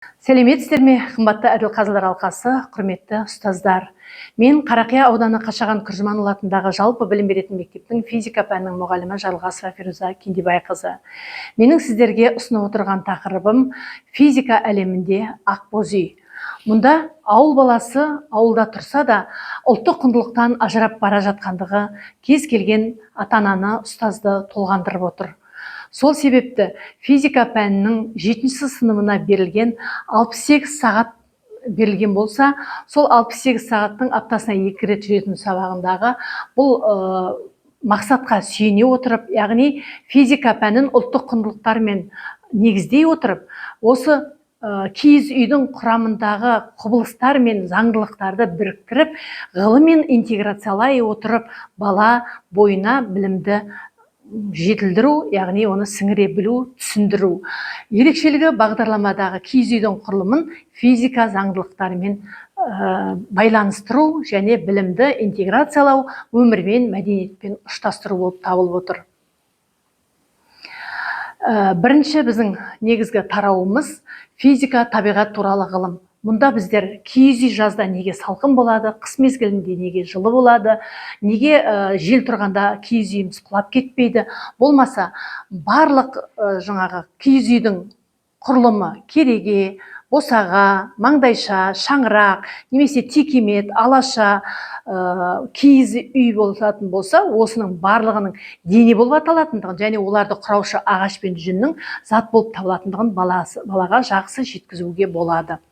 Сәлеметсіздер ме, қымбатты Әділқазылар алқасы, құрметті ұстаздар. Мен Қарақия ауданы Қашаған Күржіманұлы атындағы жалпы білім беретін мектептің физика пәнінің мұғалімі Жарылғасова Феруза Кендебайқызы. Менің сіздерге ұсынып отырған тақырыбым физика әлемінде ақбоз үй. Мұнда ауыл баласы ауылда тұрса да, ұлттық құндылықтан ажырап бара жатқандығы кез келген ата-ананы, ұстазды толғандырып отыр. Сол себепті физика пәнінің 7-ші сыныбына берілген 68 сағат берілген болса, сол 68 сағаттың аптасына 2 рет жүретін сабағындағы бұл мақсатқа сүйене отырып, яғни физика пәнін ұлттық құндылықтармен негіздей отырып, осы киіз үйдің құрамындағы құбылыстар мен заңдылықтарды біріктіріп, ғылыммен интеграциялай отырып, бала бойына білімді жетілдіру, яғни оны сіңіре білу, түсіндіру. Ерекшелігі бағдарламадағы киіз үйдің құрылымын физика заңдылықтарымен байланыстыру және білімді интеграциялау, өмірмен, мәдениетпен ұштастыру болып табылып отыр. Бірінші біздің негізгі тарауымыз физика табиғат туралы ғылым. Мұнда біздер киіз үй жазда неге салқын болады, қыс мезгілінде неге жылы болады, неге жел тұрғанда киіз үйіміз құлап кетпейді, болмаса барлық киіз үйдің құрылымы кереге, босаға, маңдайша, шаңырақ, немесе текемет, алаша киіз үй болатын болса, осының барлығының дене болып аталатындығын және оларды құраушы ағаш пен жүннің зат болып табылатындығын балаға жақсы жеткізуге болады.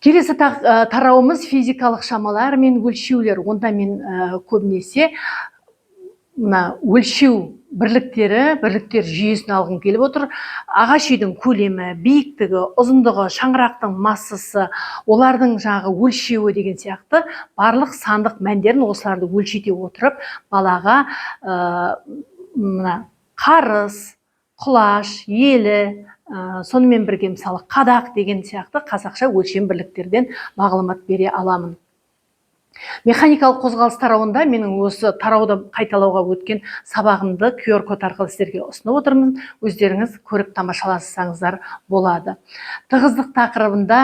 Келесі тарауымыз физикалық шамалар мен өлшеулер. Онда мен көбінесе өлшеу бірліктер жүйесін алғым келіп отыр. Ағаш үйдің көлемі, биіктігі, ұзындығы, шаңырақтың массасы, олардың өлшеуі деген сияқты барлық сандық мәндерін осыларды өлшете отырып, балаға қарыс, құлаш, елі, сонымен бірге мысалы қадақ деген сияқты қазақша өлшем бірліктерден мағлұмат бере аламын. Механикалық қозғалыс тарауында менің осы тарауды қайталауға өткен сабағымды QR код арқылы сіздерге ұсынып отырмын. Өздеріңіз көріп тамашаласаңыздар болады. Тығыздық тақырыбында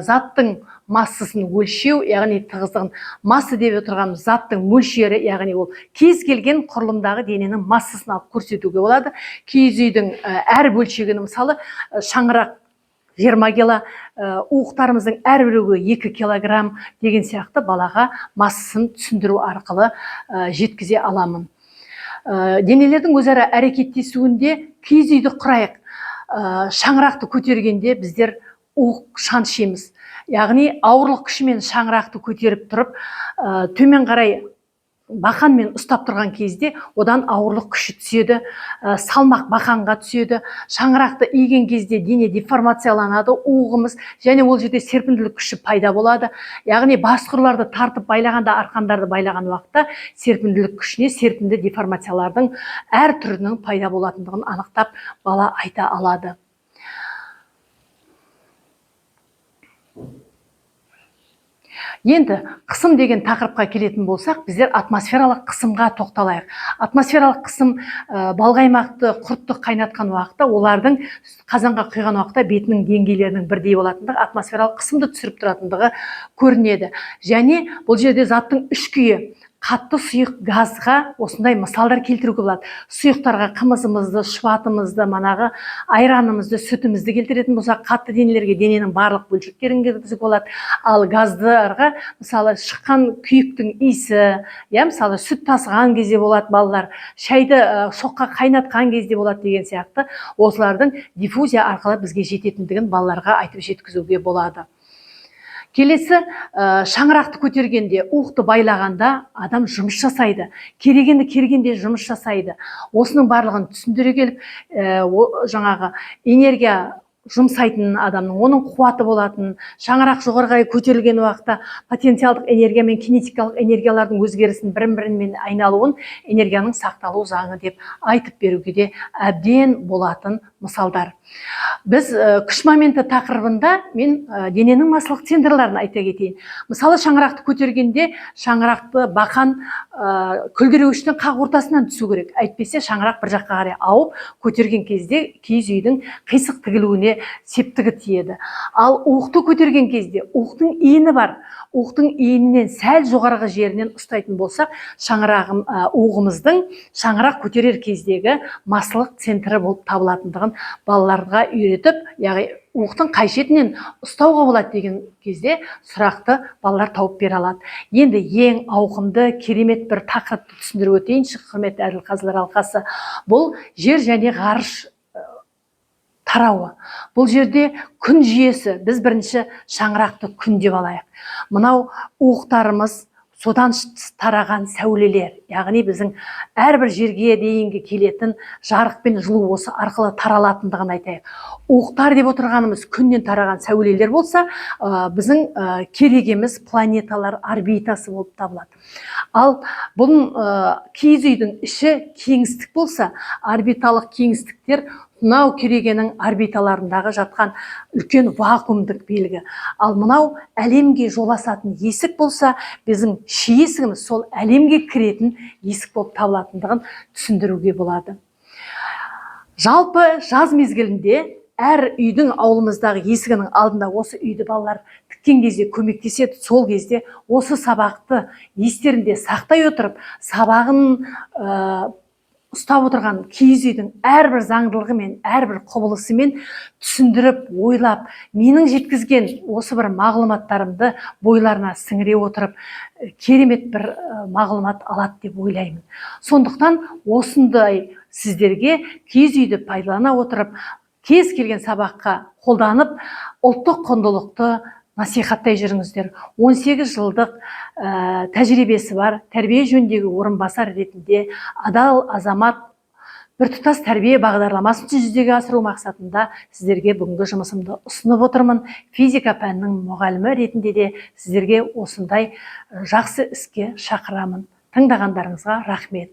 заттың массасын өлшеу, яғни тығыздығын масса деп отырған заттың мөлшері, яғни ол кез келген құрылымдағы дененің массасын алып көрсетуге болады. Киіз үйдің әр бөлшегінің, мысалы шаңырақ 20 кило, уықтарымыздың әрбіреуі 2 килограмм деген сияқты балаға массасын түсіндіру арқылы жеткізе аламын. Денелердің өзара әрекеттесуінде киіз үйді құрайық. Шаңырақты көтергенде біздер уық шаншимыз. Яғни ауырлық күшімен шаңырақты көтеріп тұрып, төмен қарай бақанмен ұстап тұрған кезде одан ауырлық күші түседі, салмақ бақанға түседі, шаңырақты иген кезде дене деформацияланады, уығымыз, және ол жерде серпінділік күші пайда болады. Яғни басқұрларды тартып байлағанда, арқандарды байлаған уақытта серпінділік күшіне серпінді деформациялардың әр түрінің пайда болатындығын анықтап бала айта алады. Енді қысым деген тақырыпқа келетін болсақ, біздер атмосфералық қысымға тоқталайық. Атмосфералық қысым балқаймақты, құртты қайнатқан уақытта, олардың қазанға құйған уақытта бетінің деңгейлерінің бірдей болатындығы, атмосфералық қысымды түсіріп тұратындығы көрінеді. Және бұл жерде заттың үш күйі, қатты, сұйық, газға осындай мысалдар келтіруге болады. Сұйықтарға қымызымызды, шұбатымызды, айранымызды, сүтімізді келтіретін болсақ, қатты денелерге дененің барлық бөлшектерін келтіруге болады. Ал газдарға, мысалы, шыққан күйіктің иісі, мысалы, сүт тасыған кезде болады балалар, шайды шоққа қайнатқан кезде болады деген сияқты, осылардың диффузия арқылы бізге жететіндігін балаларға айтып жеткізуге болады. Келесі, шаңырақты көтергенде, уықты байлағанда адам жұмыс жасайды. Керегенді кергенде жұмыс жасайды. Осының барлығын түсіндіре келіп, энергия жұмсайтын адамның, оның қуаты болатын, шаңырақ жоғарыға көтерілген уақытта потенциалдық энергия мен кинетикалық энергиялардың өзгерісін бірін-бірімен айналуын энергияның сақталу заңы деп айтып беруге де әбден болатын мысалдар. Біз күш моменті тақырыбында мен дененің массалық центрларын айта кетейін. Мысалы, шаңырақты көтергенде шаңырақты бақан көлдірегіштің қақ ортасынан түсу керек. Әйтпесе шаңырақ бір жаққа қарай ауып, көтерген кезде киіз үйдің қисық тігілуіне септігі тиеді. Ал уықты көтерген кезде уықтың иіні бар. Уықтың иінінен сәл жоғарғы жерінен ұстайтын болсақ, уығымыздың шаңырақ көтерер кездегі массалық центрі болып табылатындығын балаларға үйретіп, яғни уықтың қай шетінен ұстауға болады деген кезде сұрақты балалар тауып бере алады. Енді ең ауқымды, керемет бір тақырыпты түсіндіріп өтейінші, құрметті Әділқазылар алқасы. Бұл жер және ғарыш тарауы. Бұл жерде күн жүйесі. Біз бірінші шаңырақты күн деп алайық. Мынау уықтарымыз, содан тараған сәулелер, яғни біздің әрбір жерге дейінгі келетін жарық пен жылу осы арқылы таралатындығын айтайық. Уықтар деп отырғанымыз күннен тараған сәулелер болса, біздің керегеміз планеталар орбитасы болып табылады. Ал бұның киіз үйдің іші кеңістік болса, орбиталық кеңістіктер мынау керегенің орбиталарындағы жатқан үлкен вакуумдық белгі. Ал мынау әлемге жол ашатын есік болса, біздің ши есігіміз сол әлемге кіретін есік болып табылатындығын түсіндіруге болады. Жалпы жаз мезгілінде әр үйдің аулымыздағы есігінің алдында осы үйді балалар тіккен кезде көмектеседі. Сол кезде осы сабақты естерінде сақтай отырып, сабағын ұстап отырған киіз үйдің әрбір заңдылығы мен әрбір құбылысымен түсіндіріп, ойлап, менің жеткізген осы бір мағлұматтарымды бойларына сіңіре отырып, керемет бір мағлұмат алады деп ойлаймын. Сондықтан осындай сіздерге киіз үйді пайдалана отырып, кез келген сабаққа қолданып, ұлттық құндылықты насихаттай жүріңіздер. 18 жылдық тәжірибесі бар, тәрбие жөніндегі орынбасар ретінде адал азамат біртұтас тәрбие бағдарламасын жүзеге асыру мақсатында сіздерге бүгінгі жұмысымды ұсынып отырмын. Физика пәнінің мұғалімі ретінде де сіздерге осындай жақсы іске шақырамын. Тыңдағандарыңызға рахмет.